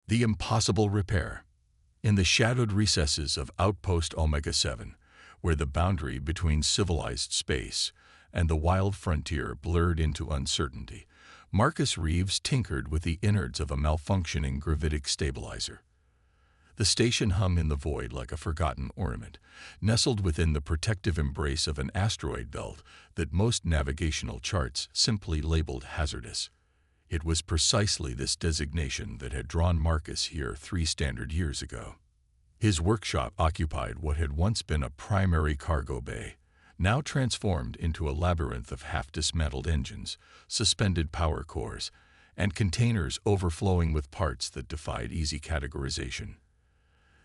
The impossible repair. In the shadowed recesses of Outpost Omega-7, where the boundary between civilized space and the wild frontier blurred into uncertainty, Marcus Reeves tinkered with the innards of a malfunctioning gravitic stabilizer. The station hummed in the void like a forgotten ornament, nestled within the protective embrace of an asteroid belt that most navigational charts simply labeled hazardous. It was precisely this designation that had drawn Marcus here 3 standard years ago. His workshop occupied what had once been a primary cargo bay, now transformed into a labyrinth of half-dismantled engines, suspended power cores, and containers overflowing with parts that defied easy categorization.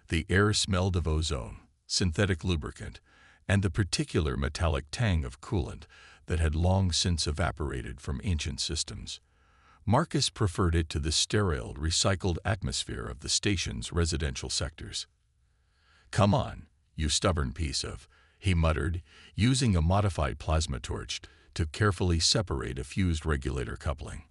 The air smelled of ozone, synthetic lubricant, and the particular metallic tang of coolant that had long since evaporated from ancient systems. Marcus preferred it to the sterile, recycled atmosphere of the station's residential sectors. "Come on, you stubborn piece of," he muttered, using a modified plasma torch to carefully separate a fused regulator coupling.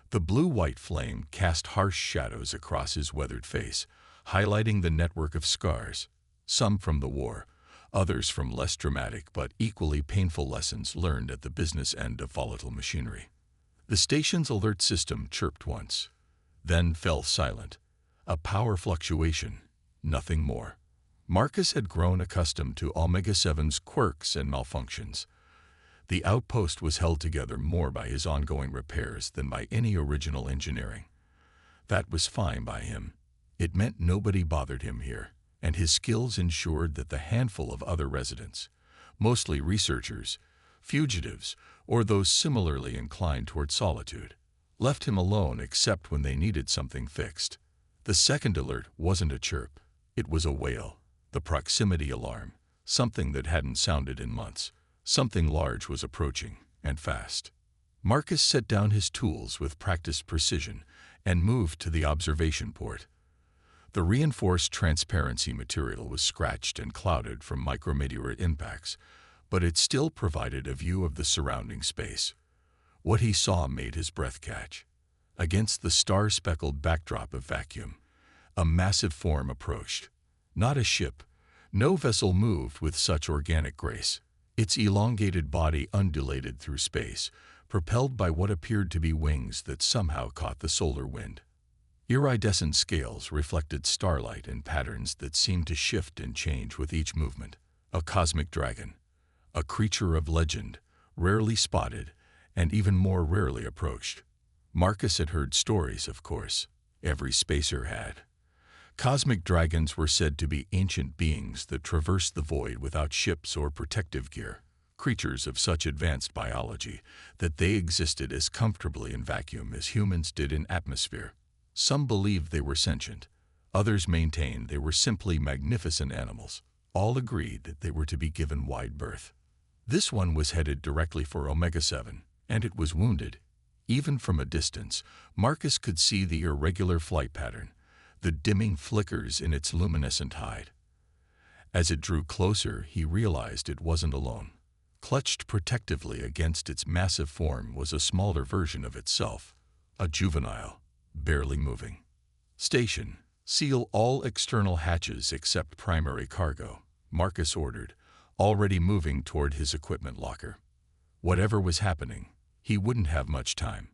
The blue-white flame cast harsh shadows across his weathered face, highlighting the network of scars, some from the war, others from less dramatic but equally painful lessons learned at the business end of volatile machinery. The station's alert system chirped once, then fell silent. A power fluctuation, nothing more. Marcus had grown accustomed to Omega-7's quirks and malfunctions. The outpost was held together more by his ongoing repairs than by any original engineering. That was fine by him. It meant nobody bothered him here, and his skills ensured that the handful of other residents, mostly researchers, fugitives, or those similarly inclined toward solitude, left him alone except when they needed something fixed. The second alert wasn't a chirp. It was a wail, the proximity alarm, something that hadn't sounded in months. Something large was approaching, and fast. Marcus set down his tools with practiced precision and moved to the observation port. The reinforced transparency material was scratched and clouded from micrometeorite impacts, but it still provided a view of the surrounding space. What he saw made his breath catch. Against the star-speckled backdrop of vacuum, a massive form approached. Not a ship. No vessel moved with such organic grace. Its elongated body undulated through space, propelled by what appeared to be wings that somehow caught the solar wind. Iridescent scales reflected starlight in patterns that seemed to shift and change with each movement. A cosmic dragon. A creature of legend, rarely spotted, and even more rarely approached. Marcus had heard stories, of course. Every spacer had. Cosmic dragons were said to be ancient beings that traversed the void without ships or protective gear, creatures of such advanced biology that they existed as comfortably in vacuum as humans did in atmosphere. Some believed they were sentient. Others maintained they were simply magnificent animals. All agreed that they were to be given wide berth. This one was headed directly for Omega-7, and it was wounded. Even from a distance, Marcus could see the irregular flight pattern, the dimming flickers in its luminescent hide. As it drew closer, he realized it wasn't alone. Clutched protectively against its massive form was a smaller version of itself, a juvenile, barely moving. "Station, seal all external hatches except primary cargo," Marcus ordered, already moving toward his equipment locker. Whatever was happening, he wouldn't have much time.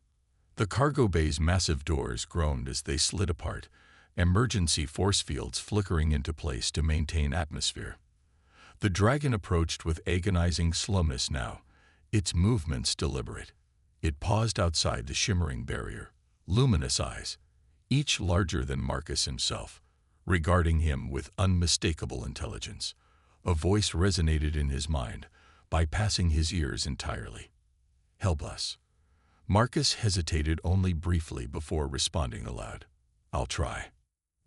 The cargo bay's massive doors groaned as they slid apart, emergency force fields flickering into place to maintain atmosphere. The dragon approached with agonizing slowness now, its movements deliberate. It paused outside the shimmering barrier, luminous eyes, each larger than Marcus himself, regarding him with unmistakable intelligence. A voice resonated in his mind, bypassing his ears entirely. "Help us." Marcus hesitated only briefly before responding aloud. "I'll try."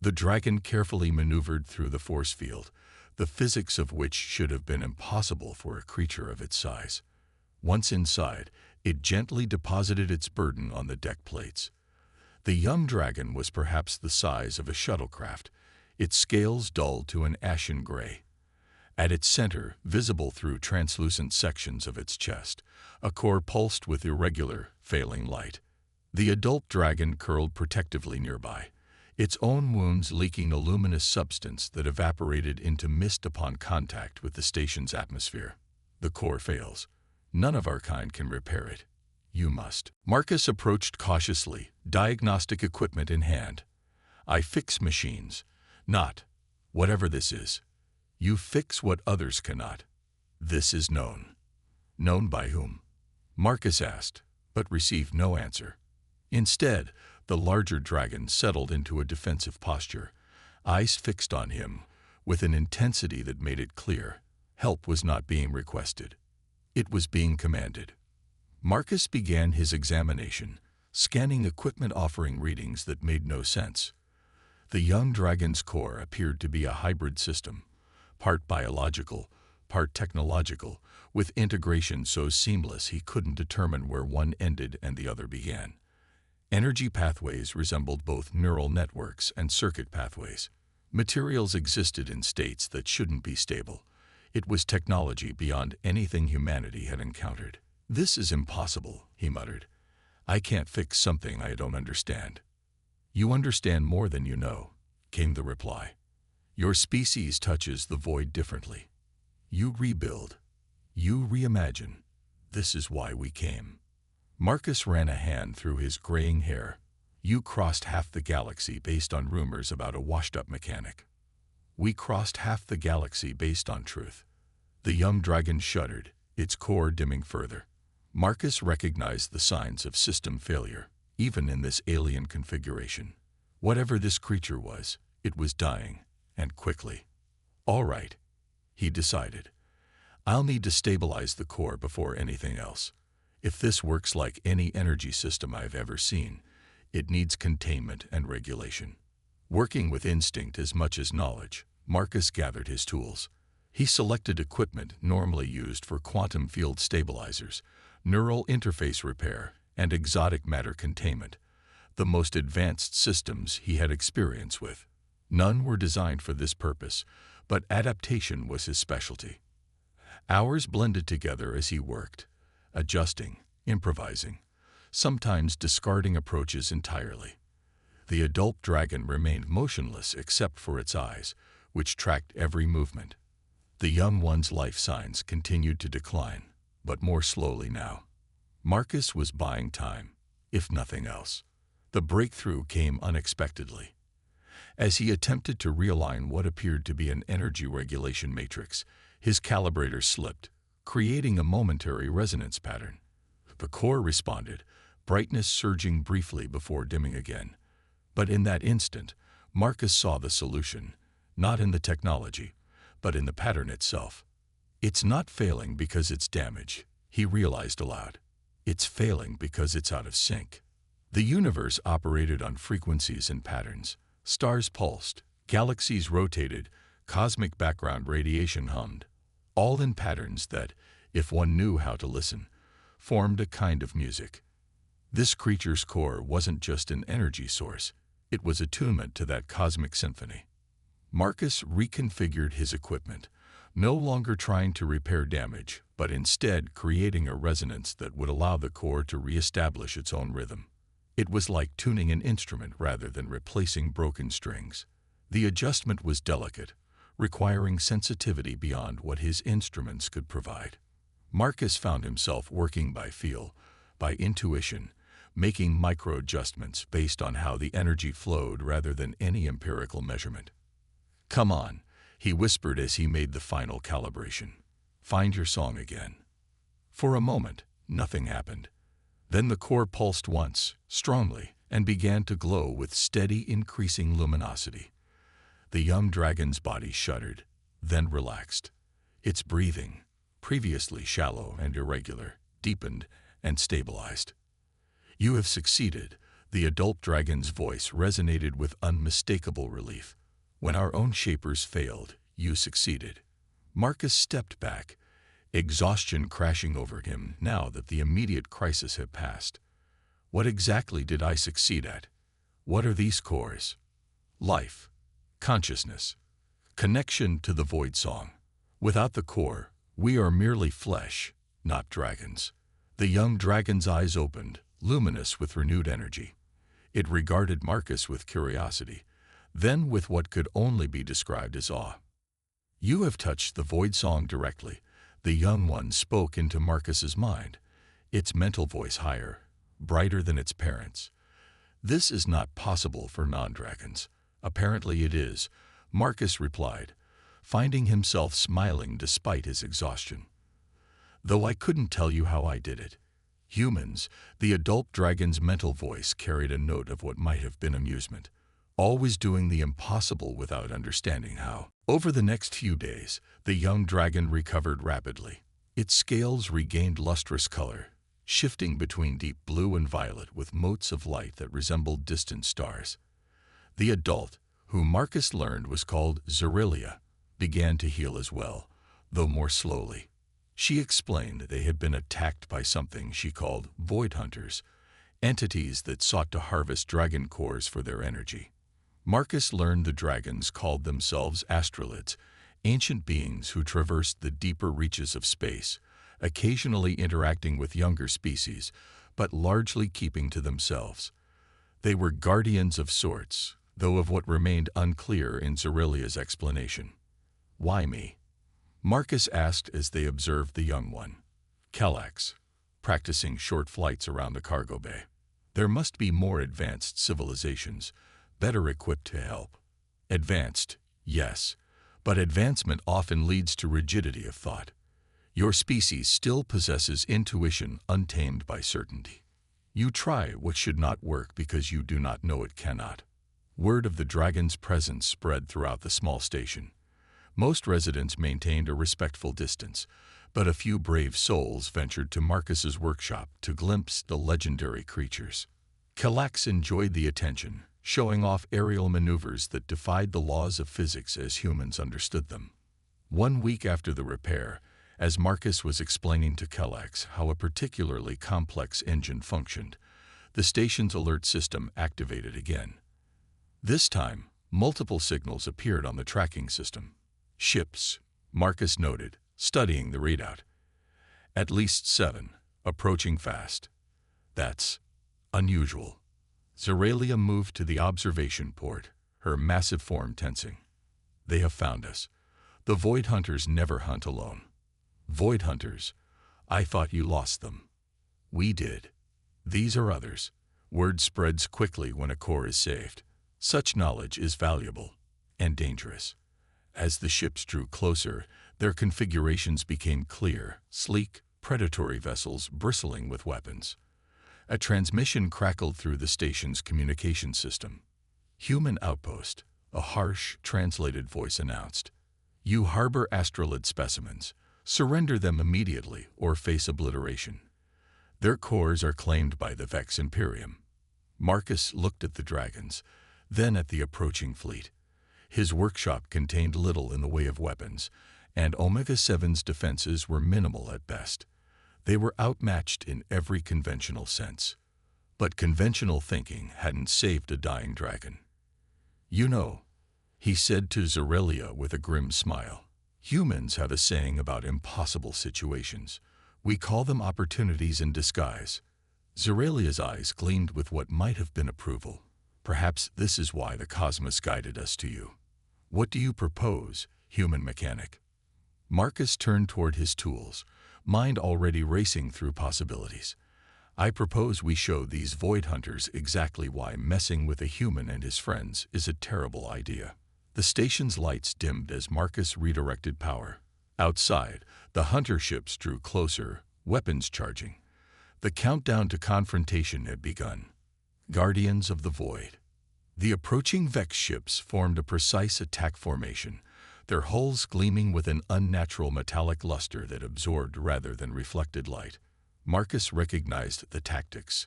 The dragon carefully maneuvered through the force field, the physics of which should have been impossible for a creature of its size. Once inside, it gently deposited its burden on the deck plates. The young dragon was perhaps the size of a shuttlecraft, its scales dulled to an ashen gray. At its center, visible through translucent sections of its chest, a core pulsed with irregular, failing light. The adult dragon curled protectively nearby, its own wounds leaking a luminous substance that evaporated into mist upon contact with the station's atmosphere. The core fails. None of our kind can repair it. You must. Marcus approached cautiously, diagnostic equipment in hand. I fix machines, not whatever this is. You fix what others cannot. This is known. Known by whom? Marcus asked, but received no answer. Instead, the larger dragon settled into a defensive posture, eyes fixed on him, with an intensity that made it clear help was not being requested. It was being commanded. Marcus began his examination, scanning equipment offering readings that made no sense. The young dragon's core appeared to be a hybrid system, part biological, part technological, with integration so seamless he couldn't determine where one ended and the other began. Energy pathways resembled both neural networks and circuit pathways. Materials existed in states that shouldn't be stable. It was technology beyond anything humanity had encountered. "This is impossible," he muttered. "I can't fix something I don't understand." "You understand more than you know," came the reply. "Your species touches the void differently. You rebuild. You reimagine. This is why we came." Marcus ran a hand through his graying hair. "You crossed half the galaxy based on rumors about a washed-up mechanic. We crossed half the galaxy based on truth." The young dragon shuddered, its core dimming further. Marcus recognized the signs of system failure, even in this alien configuration. Whatever this creature was, it was dying, and quickly. "All right," he decided. "I'll need to stabilize the core before anything else. If this works like any energy system I've ever seen, it needs containment and regulation." Working with instinct as much as knowledge, Marcus gathered his tools. He selected equipment normally used for quantum field stabilizers, neural interface repair, and exotic matter containment, the most advanced systems he had experience with. None were designed for this purpose, but adaptation was his specialty. Hours blended together as he worked, adjusting, improvising, sometimes discarding approaches entirely. The adult dragon remained motionless except for its eyes, which tracked every movement. The young one's life signs continued to decline, but more slowly now. Marcus was buying time, if nothing else. The breakthrough came unexpectedly. As he attempted to realign what appeared to be an energy regulation matrix, his calibrator slipped, creating a momentary resonance pattern. The core responded, brightness surging briefly before dimming again. But in that instant, Marcus saw the solution, not in the technology, but in the pattern itself. "It's not failing because it's damaged," he realized aloud. "It's failing because it's out of sync." The universe operated on frequencies and patterns. Stars pulsed, galaxies rotated, cosmic background radiation hummed, all in patterns that, if one knew how to listen, formed a kind of music. This creature's core wasn't just an energy source, it was attunement to that cosmic symphony. Marcus reconfigured his equipment, no longer trying to repair damage, but instead creating a resonance that would allow the core to reestablish its own rhythm. It was like tuning an instrument rather than replacing broken strings. The adjustment was delicate, requiring sensitivity beyond what his instruments could provide. Marcus found himself working by feel, by intuition, making micro-adjustments based on how the energy flowed rather than any empirical measurement. "Come on," he whispered as he made the final calibration. "Find your song again." For a moment, nothing happened. Then the core pulsed once, strongly, and began to glow with steady, increasing luminosity. The young dragon's body shuddered, then relaxed. Its breathing, previously shallow and irregular, deepened and stabilized. "You have succeeded," the adult dragon's voice resonated with unmistakable relief. "When our own shapers failed, you succeeded." Marcus stepped back, exhaustion crashing over him now that the immediate crisis had passed. "What exactly did I succeed at? What are these cores?" "Life, consciousness, connection to the void song. Without the core, we are merely flesh, not dragons." The young dragon's eyes opened, luminous with renewed energy. It regarded Marcus with curiosity, Then, with what could only be described as awe. "You have touched the void song directly," the young one spoke into Marcus's mind, its mental voice higher, brighter than its parents'. "This is not possible for non-dragons." "Apparently it is," Marcus replied, finding himself smiling despite his exhaustion. "Though I couldn't tell you how I did it." Humans, the adult dragon's mental voice carried a note of what might have been amusement. Always doing the impossible without understanding how. Over the next few days, the young dragon recovered rapidly. Its scales regained lustrous color, shifting between deep blue and violet with motes of light that resembled distant stars. The adult, who Marcus learned was called Zerelia, began to heal as well, though more slowly. She explained they had been attacked by something she called void hunters, entities that sought to harvest dragon cores for their energy. Marcus learned the dragons called themselves astrolids, ancient beings who traversed the deeper reaches of space, occasionally interacting with younger species, but largely keeping to themselves. They were guardians of sorts, though of what remained unclear in Zerelia's explanation. "Why me?" Marcus asked as they observed the young one, Calax, practicing short flights around the cargo bay. "There must be more advanced civilizations, better equipped to help." "Advanced, yes, but advancement often leads to rigidity of thought. Your species still possesses intuition untamed by certainty. You try what should not work because you do not know it cannot." Word of the dragon's presence spread throughout the small station. Most residents maintained a respectful distance, but a few brave souls ventured to Marcus's workshop to glimpse the legendary creatures. Calax enjoyed the attention, showing off aerial maneuvers that defied the laws of physics as humans understood them. 1 week after the repair, as Marcus was explaining to Calax how a particularly complex engine functioned, the station's alert system activated again. This time, multiple signals appeared on the tracking system. "Ships," Marcus noted, studying the readout. "At least 7, approaching fast." "That's unusual." Zerelia moved to the observation port, her massive form tensing. "They have found us. The Void Hunters never hunt alone." "Void Hunters? I thought you lost them." "We did. These are others." Word spreads quickly when a core is saved. Such knowledge is valuable and dangerous. As the ships drew closer, their configurations became clear, sleek, predatory vessels bristling with weapons. A transmission crackled through the station's communication system. "Human outpost," a harsh, translated voice announced. "You harbor astrolid specimens. Surrender them immediately or face obliteration. Their cores are claimed by the Vex Imperium." Marcus looked at the dragons, then at the approaching fleet. His workshop contained little in the way of weapons, and Omega-7's defenses were minimal at best. They were outmatched in every conventional sense. But conventional thinking hadn't saved a dying dragon. "You know," he said to Zerelia with a grim smile, "humans have a saying about impossible situations. We call them opportunities in disguise." Zerelia's eyes gleamed with what might have been approval. "Perhaps this is why the cosmos guided us to you." "What do you propose, human mechanic?" Marcus turned toward his tools, mind already racing through possibilities. "I propose we show these void hunters exactly why messing with a human and his friends is a terrible idea." The station's lights dimmed as Marcus redirected power. Outside, the hunter ships drew closer, weapons charging. The countdown to confrontation had begun. Guardians of the Void. The approaching Vex ships formed a precise attack formation, their hulls gleaming with an unnatural metallic luster that absorbed rather than reflected light. Marcus recognized the tactics.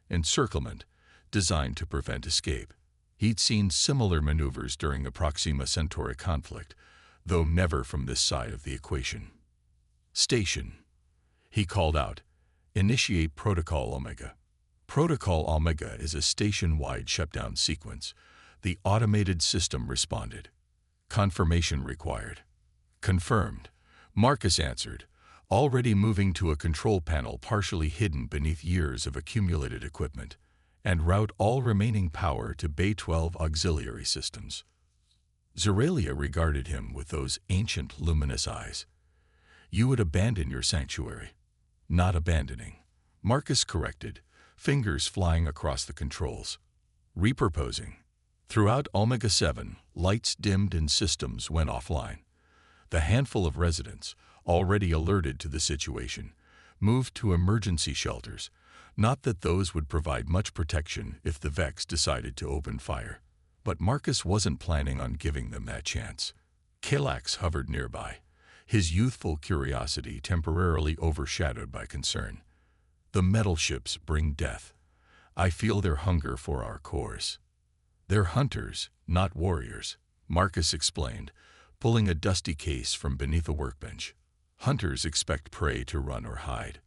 Encirclement, designed to prevent escape. He'd seen similar maneuvers during the Proxima Centauri conflict, though never from this side of the equation. "Station," he called out. "Initiate Protocol Omega." Protocol Omega is a station-wide shutdown sequence. The automated system responded. "Confirmation required." "Confirmed," Marcus answered, already moving to a control panel partially hidden beneath years of accumulated equipment. and route all remaining power to Bay 12 auxiliary systems. Zeralia regarded him with those ancient luminous eyes. You would abandon your sanctuary. Not abandoning, Marcus corrected, fingers flying across the controls. Repurposing. Throughout Omega-7, lights dimmed and systems went offline. The handful of residents, already alerted to the situation, moved to emergency shelters, not that those would provide much protection if the Vex decided to open fire. But Marcus wasn't planning on giving them that chance. Kalax hovered nearby, his youthful curiosity temporarily overshadowed by concern. The metal ships bring death. I feel their hunger for our cores. They're hunters, not warriors, Marcus explained, pulling a dusty case from beneath a workbench. Hunters expect prey to run or hide.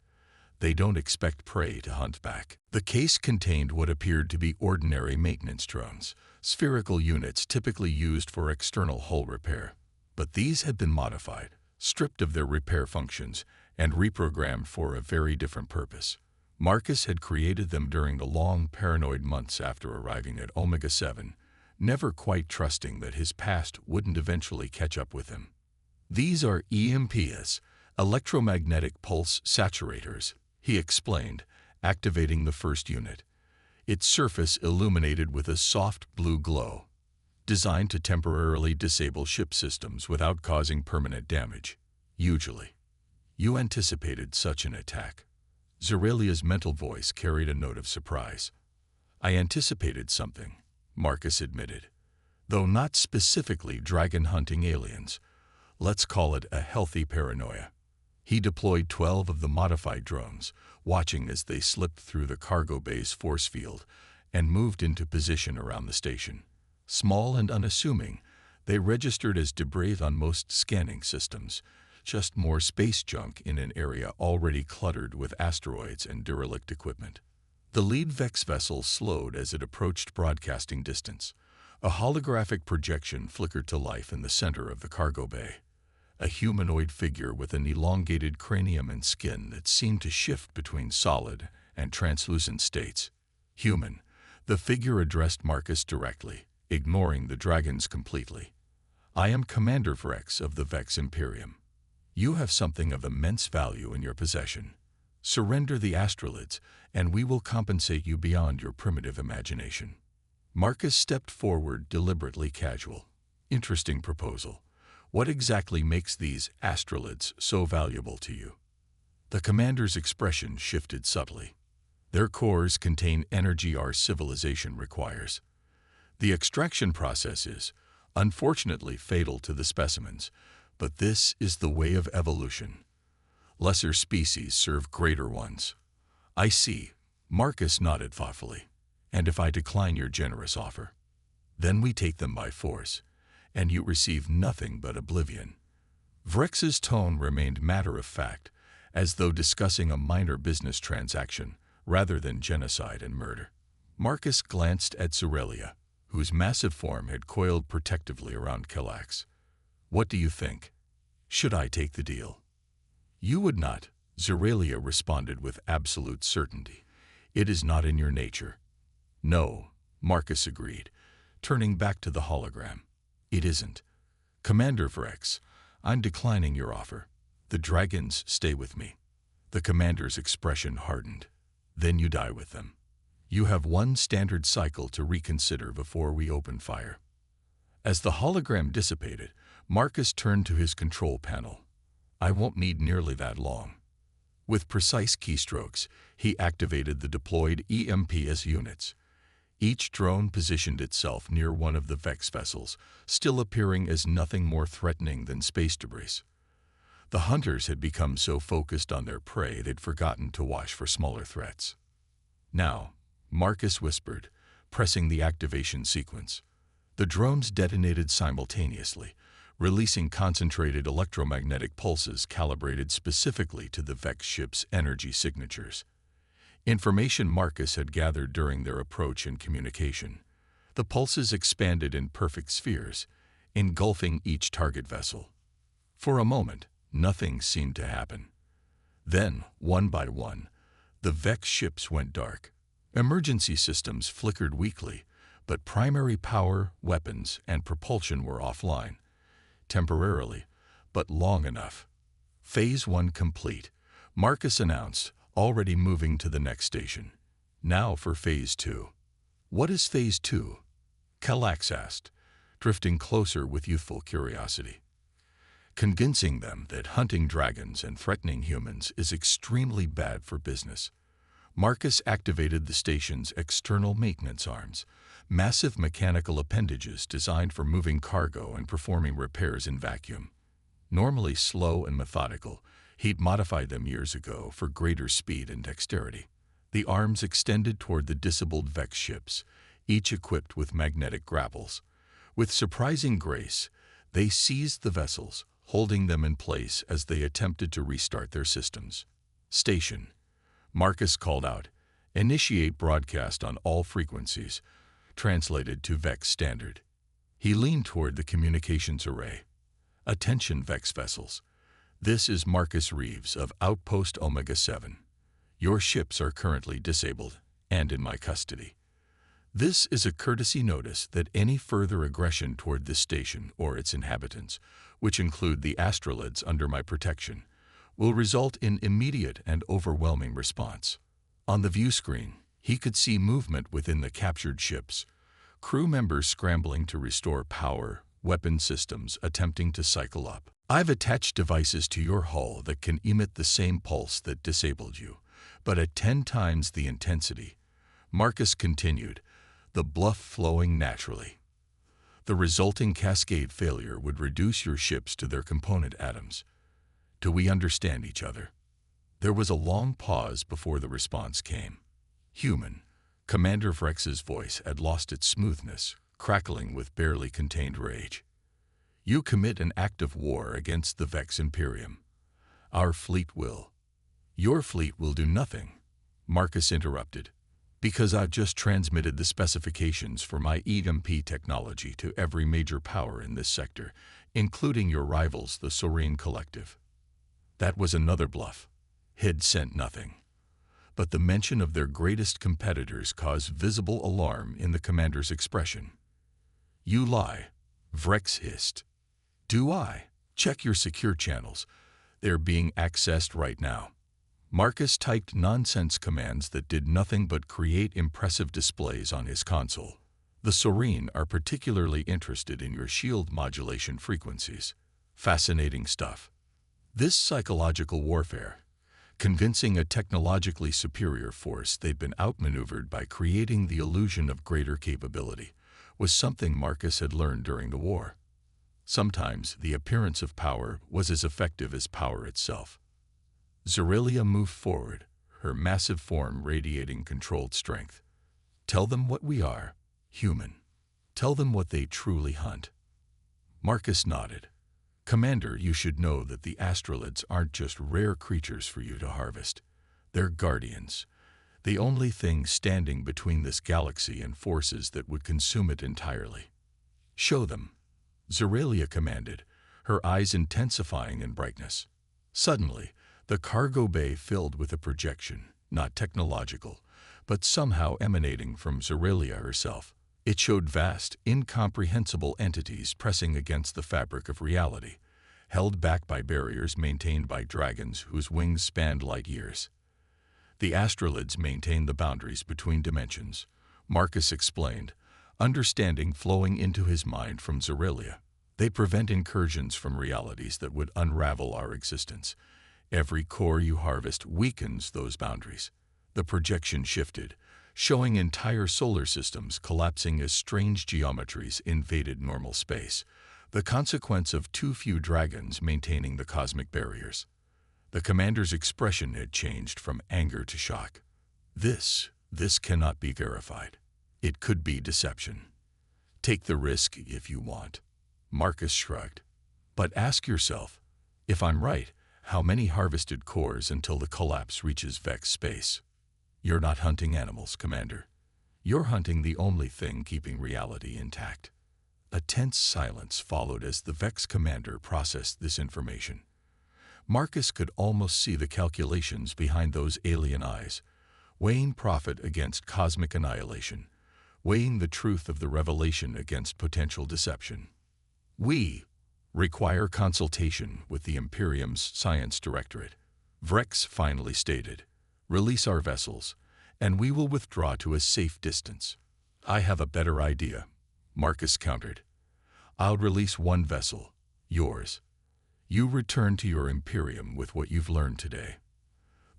They don't expect prey to hunt back. The case contained what appeared to be ordinary maintenance drones, spherical units typically used for external hull repair. But these had been modified, stripped of their repair functions, and reprogrammed for a very different purpose. Marcus had created them during the long, paranoid months after arriving at Omega-7, never quite trusting that his past wouldn't eventually catch up with him. These are EMPs, electromagnetic pulse saturators, he explained, activating the first unit. Its surface illuminated with a soft blue glow, designed to temporarily disable ship systems without causing permanent damage. Usually, you anticipated such an attack. Zeralia's mental voice carried a note of surprise. I anticipated something, Marcus admitted, though not specifically dragon-hunting aliens. Let's call it a healthy paranoia. He deployed 12 of the modified drones, watching as they slipped through the cargo bay's force field and moved into position around the station. Small and unassuming, they registered as debris on most scanning systems, just more space junk in an area already cluttered with asteroids and derelict equipment. The lead Vex vessel slowed as it approached broadcasting distance. A holographic projection flickered to life in the center of the cargo bay. A humanoid figure with an elongated cranium and skin that seemed to shift between solid and translucent states. Human, the figure addressed Marcus directly, ignoring the dragons completely. I am Commander Vrex of the Vex Imperium. You have something of immense value in your possession. Surrender the astrolids, and we will compensate you beyond your primitive imagination. Marcus stepped forward, deliberately casual. Interesting proposal. What exactly makes these astrolids so valuable to you? The commander's expression shifted subtly. Their cores contain energy our civilization requires. The extraction process is, unfortunately, fatal to the specimens, but this is the way of evolution. Lesser species serve greater ones. I see, Marcus nodded thoughtfully. And if I decline your generous offer? Then we take them by force, and you receive nothing but oblivion. Vrex's tone remained matter-of-fact, as though discussing a minor business transaction rather than genocide and murder. Marcus glanced at Zeralia, whose massive form had coiled protectively around Kalax. What do you think? Should I take the deal? You would not, Zeralia responded with absolute certainty. It is not in your nature. No, Marcus agreed, turning back to the hologram. It isn't. Commander Vrex, I'm declining your offer. The dragons stay with me. The commander's expression hardened. Then you die with them. You have one standard cycle to reconsider before we open fire. As the hologram dissipated, Marcus turned to his control panel. I won't need nearly that long. With precise keystrokes, he activated the deployed EMPS units. Each drone positioned itself near one of the Vex vessels, still appearing as nothing more threatening than space debris. The hunters had become so focused on their prey they'd forgotten to watch for smaller threats. Now, Marcus whispered, pressing the activation sequence. The drones detonated simultaneously, releasing concentrated electromagnetic pulses calibrated specifically to the Vex ship's energy signatures. Information Marcus had gathered during their approach and communication. The pulses expanded in perfect spheres, engulfing each target vessel. For a moment, nothing seemed to happen. Then, one by one, the Vex ships went dark. Emergency systems flickered weakly, but primary power, weapons, and propulsion were offline. Temporarily, but long enough. Phase 1 complete, Marcus announced, already moving to the next station. Now for Phase 2. What is Phase 2? Calax asked, drifting closer with youthful curiosity. Convincing them that hunting dragons and threatening humans is extremely bad for business. Marcus activated the station's external maintenance arms, massive mechanical appendages designed for moving cargo and performing repairs in vacuum. Normally slow and methodical, he'd modified them years ago for greater speed and dexterity. The arms extended toward the disabled Vex ships, each equipped with magnetic grapples. With surprising grace, they seized the vessels, holding them in place as they attempted to restart their systems. Station. Marcus called out, "Initiate broadcast on all frequencies," translated to Vex Standard. He leaned toward the communications array. "Attention, Vex vessels. This is Marcus Reeves of Outpost Omega-7. Your ships are currently disabled and in my custody. This is a courtesy notice that any further aggression toward this station or its inhabitants, which include the astrolids under my protection, will result in immediate and overwhelming response." On the view screen, he could see movement within the captured ships, crew members scrambling to restore power, weapon systems attempting to cycle up. "I've attached devices to your hull that can emit the same pulse that disabled you, but at 10 times the intensity," Marcus continued, the bluff flowing naturally. "The resulting cascade failure would reduce your ships to their component atoms. Do we understand each other?" There was a long pause before the response came. "Human." Commander Vrex's voice had lost its smoothness, crackling with barely contained rage. "You commit an act of war against the Vex Imperium. Our fleet will." "Your fleet will do nothing," Marcus interrupted, "because I've just transmitted the specifications for my EMP technology to every major power in this sector, including your rivals, the Saurine Collective." That was another bluff. He'd sent nothing. But the mention of their greatest competitors caused visible alarm in the commander's expression. "You lie," Vrex hissed. "Do I? Check your secure channels. They're being accessed right now." Marcus typed nonsense commands that did nothing but create impressive displays on his console. "The Saurine are particularly interested in your shield modulation frequencies." Fascinating stuff. This psychological warfare, convincing a technologically superior force they'd been outmaneuvered by creating the illusion of greater capability, was something Marcus had learned during the war. Sometimes the appearance of power was as effective as power itself. Zerelia moved forward, her massive form radiating controlled strength. "Tell them what we are, human. Tell them what they truly hunt." Marcus nodded. "Commander, you should know that the astrolids aren't just rare creatures for you to harvest. They're guardians, the only thing standing between this galaxy and forces that would consume it entirely." "Show them," Zerelia commanded, her eyes intensifying in brightness. Suddenly, the cargo bay filled with a projection, not technological, but somehow emanating from Zerelia herself. It showed vast, incomprehensible entities pressing against the fabric of reality, held back by barriers maintained by dragons whose wings spanned light years. "The astrolids maintain the boundaries between dimensions," Marcus explained, understanding flowing into his mind from Zerelia. "They prevent incursions from realities that would unravel our existence. Every core you harvest weakens those boundaries." The projection shifted, showing entire solar systems collapsing as strange geometries invaded normal space, the consequence of too few dragons maintaining the cosmic barriers. The commander's expression had changed from anger to shock. This cannot be verified. It could be deception. Take the risk if you want." Marcus shrugged. "But ask yourself, if I'm right, how many harvested cores until the collapse reaches Vex space? You're not hunting animals, Commander. You're hunting the only thing keeping reality intact." A tense silence followed as the Vex commander processed this information. Marcus could almost see the calculations behind those alien eyes. weighing profit against cosmic annihilation, weighing the truth of the revelation against potential deception. We require consultation with the Imperium's Science Directorate. Vrex finally stated, "Release our vessels, and we will withdraw to a safe distance." "I have a better idea," Marcus countered. "I'll release one vessel, yours. You return to your Imperium with what you've learned today.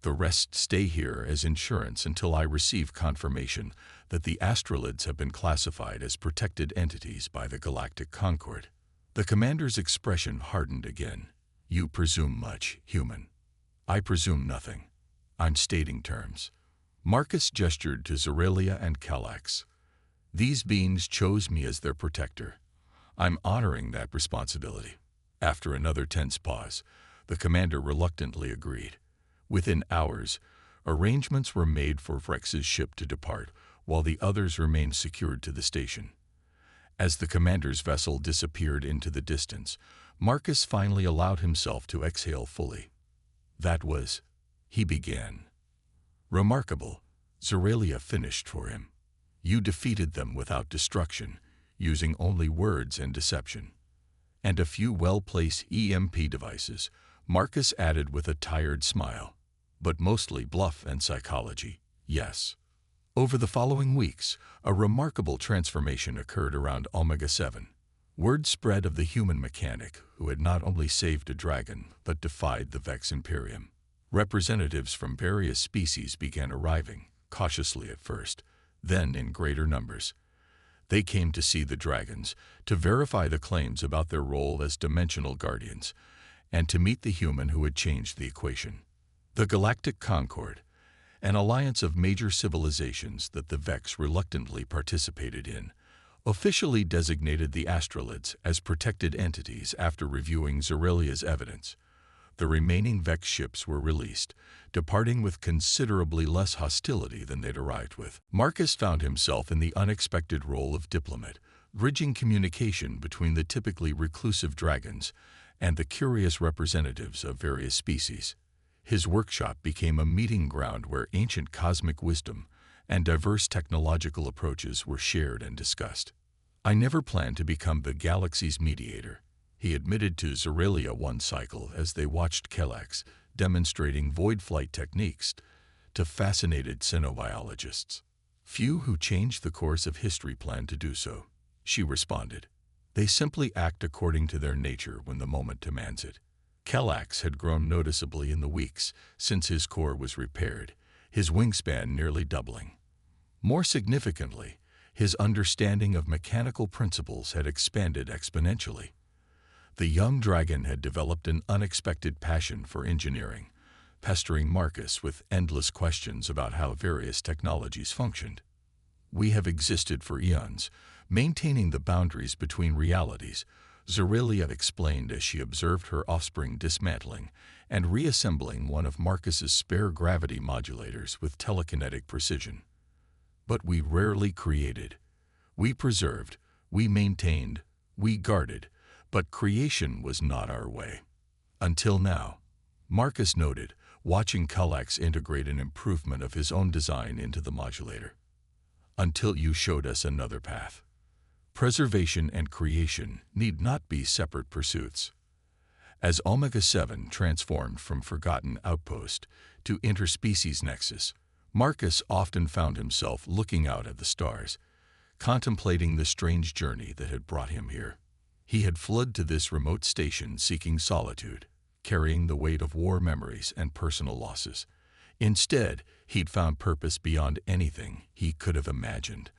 The rest stay here as insurance until I receive confirmation that the astrolids have been classified as protected entities by the Galactic Concord." The commander's expression hardened again. "You presume much, human." "I presume nothing. I'm stating terms." Marcus gestured to Zorelia and Calax. "These beings chose me as their protector. I'm honoring that responsibility." After another tense pause, the commander reluctantly agreed. Within hours, arrangements were made for Vrex's ship to depart, while the others remained secured to the station. As the commander's vessel disappeared into the distance, Marcus finally allowed himself to exhale fully. "That was," he began. "Remarkable," Zorelia finished for him. "You defeated them without destruction, using only words and deception." "And a few well-placed EMP devices," Marcus added with a tired smile. "But mostly bluff and psychology, yes." Over the following weeks, a remarkable transformation occurred around Omega-7. Word spread of the human mechanic who had not only saved a dragon, but defied the Vex Imperium. Representatives from various species began arriving, cautiously at first, then in greater numbers. They came to see the dragons, to verify the claims about their role as dimensional guardians, and to meet the human who had changed the equation. The Galactic Concord, an alliance of major civilizations that the Vex reluctantly participated in, officially designated the astrolids as protected entities after reviewing Zorelia's evidence. The remaining Vex ships were released, departing with considerably less hostility than they'd arrived with. Marcus found himself in the unexpected role of diplomat, bridging communication between the typically reclusive dragons and the curious representatives of various species. His workshop became a meeting ground where ancient cosmic wisdom and diverse technological approaches were shared and discussed. "I never planned to become the galaxy's mediator," he admitted to Zorelia one cycle as they watched Calax demonstrating void flight techniques to fascinated xenobiologists. "Few who change the course of history plan to do so," she responded. "They simply act according to their nature when the moment demands it." Calax had grown noticeably in the weeks since his core was repaired, his wingspan nearly doubling. More significantly, his understanding of mechanical principles had expanded exponentially. The young dragon had developed an unexpected passion for engineering, pestering Marcus with endless questions about how various technologies functioned. "We have existed for eons, maintaining the boundaries between realities," Zorelia explained as she observed her offspring dismantling and reassembling one of Marcus's spare gravity modulators with telekinetic precision. "But we rarely created. We preserved, we maintained, we guarded, but creation was not our way. Until now," Marcus noted, watching Calax integrate an improvement of his own design into the modulator. "Until you showed us another path. Preservation and creation need not be separate pursuits." As Omega-7 transformed from forgotten outpost to interspecies nexus, Marcus often found himself looking out at the stars, contemplating the strange journey that had brought him here. He had fled to this remote station seeking solitude, carrying the weight of war memories and personal losses. Instead, he'd found purpose beyond anything he could have imagined.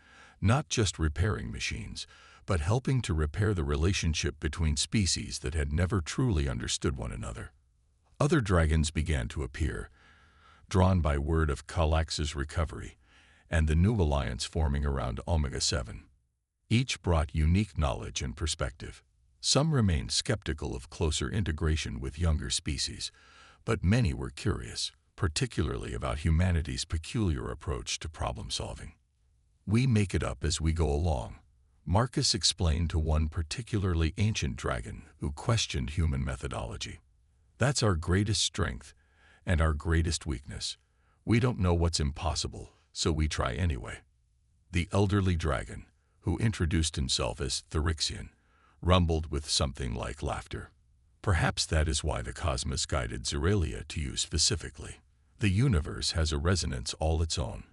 Not just repairing machines, but helping to repair the relationship between species that had never truly understood one another. Other dragons began to appear, drawn by word of Calax's recovery and the new alliance forming around Omega-7. Each brought unique knowledge and perspective. Some remained skeptical of closer integration with younger species, but many were curious, particularly about humanity's peculiar approach to problem-solving. "We make it up as we go along," Marcus explained to one particularly ancient dragon who questioned human methodology. "That's our greatest strength and our greatest weakness. We don't know what's impossible, so we try anyway. The elderly dragon, who introduced himself as Therixian, rumbled with something like laughter. Perhaps that is why the cosmos guided Zeralia to you specifically. The universe has a resonance all its own.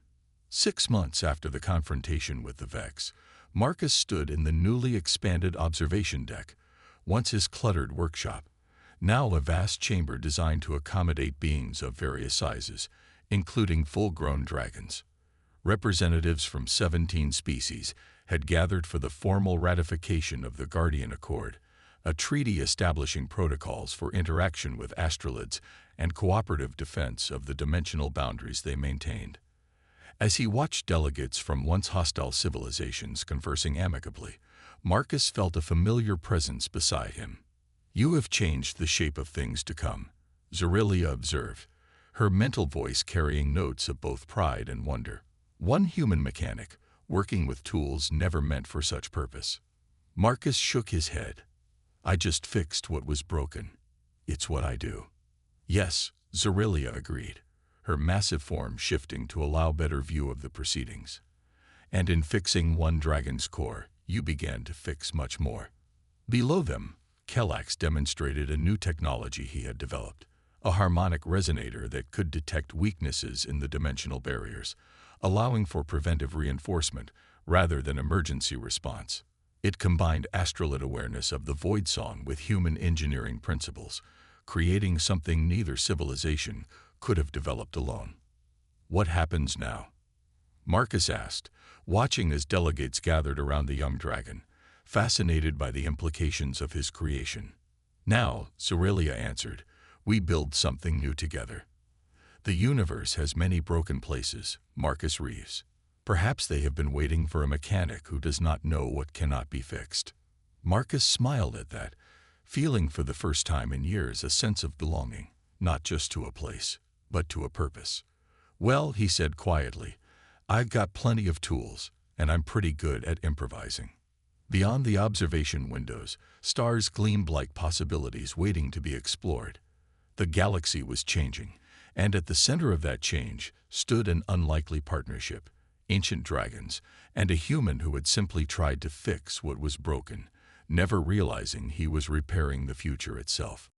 6 months after the confrontation with the Vex, Marcus stood in the newly expanded observation deck, once his cluttered workshop, now a vast chamber designed to accommodate beings of various sizes, including full-grown dragons. Representatives from 17 species had gathered for the formal ratification of the Guardian Accord, a treaty establishing protocols for interaction with astrolids and cooperative defense of the dimensional boundaries they maintained. As he watched delegates from once hostile civilizations conversing amicably, Marcus felt a familiar presence beside him. "You have changed the shape of things to come," Zeralia observed, her mental voice carrying notes of both pride and wonder. One human mechanic, working with tools never meant for such purpose. Marcus shook his head. "I just fixed what was broken. It's what I do." "Yes," Zeralia agreed, her massive form shifting to allow better view of the proceedings. "And in fixing one dragon's core, you began to fix much more." Below them, Kellex demonstrated a new technology he had developed, a harmonic resonator that could detect weaknesses in the dimensional barriers, allowing for preventive reinforcement rather than emergency response. It combined astrolid awareness of the void song with human engineering principles, creating something neither civilization could have developed alone. "What happens now?" Marcus asked, watching as delegates gathered around the young dragon, fascinated by the implications of his creation. "Now," Zeralia answered, "we build something new together." "The universe has many broken places," Marcus Reeves. "Perhaps they have been waiting for a mechanic who does not know what cannot be fixed." Marcus smiled at that, feeling for the first time in years a sense of belonging, not just to a place, but to a purpose. "Well," he said quietly, "I've got plenty of tools, and I'm pretty good at improvising." Beyond the observation windows, stars gleamed like possibilities waiting to be explored. The galaxy was changing, and at the center of that change stood an unlikely partnership: ancient dragons and a human who had simply tried to fix what was broken, never realizing he was repairing the future itself.